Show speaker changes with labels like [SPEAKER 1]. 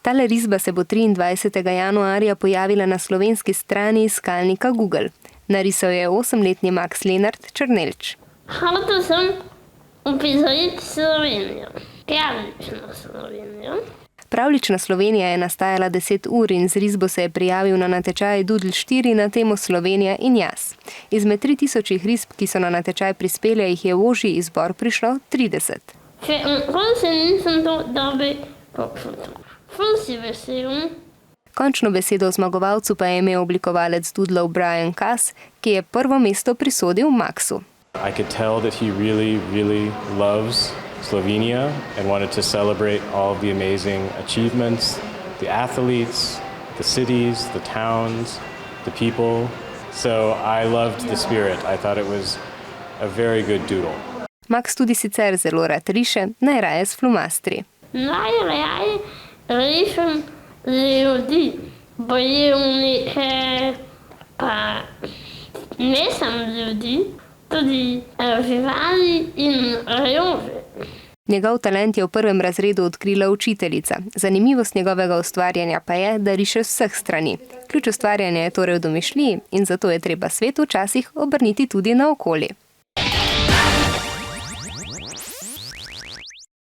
[SPEAKER 1] Tale risba se bo 23. januarja pojavila na slovenski strani iskalnika Google. Narisal je 8-letni Max Lenart Černelč.
[SPEAKER 2] Hotel sem uprizoriti Slovenijo, pravlično Slovenijo.
[SPEAKER 1] Pravlična Slovenija je nastajala 10 ur in z risbo se je prijavil na natečaj Doodle 4 na temo Slovenija in jaz. Izmed 3000 risb, ki so na natečaj prispele, jih je v ožji izbor prišlo 30.
[SPEAKER 2] Se nisem dobil foto. Ful si vesel.
[SPEAKER 1] Končno besedo o zmagovalcu pa je imel oblikovalec Doodlov Brian Kass, ki je prvo mesto prisodil Maxu.
[SPEAKER 3] I could tell that he really loves Slovenia and wanted to celebrate all of the amazing achievements, the athletes, the cities, the towns, the people. So I loved the spirit. I thought it was a very good doodle.
[SPEAKER 1] Max tudi sicer zelo rad riše, najraje s flomastri.
[SPEAKER 2] Najraje rišem ljudi, bojevnike, pa ne samo ljudi, tudi živali in rjove.
[SPEAKER 1] Njegov talent je v prvem razredu odkrila učiteljica. Zanimivost njegovega ustvarjanja pa je, da riše z vseh strani. Ključ ustvarjanja je torej v domišljiji in zato je treba svet včasih obrniti tudi naokoli.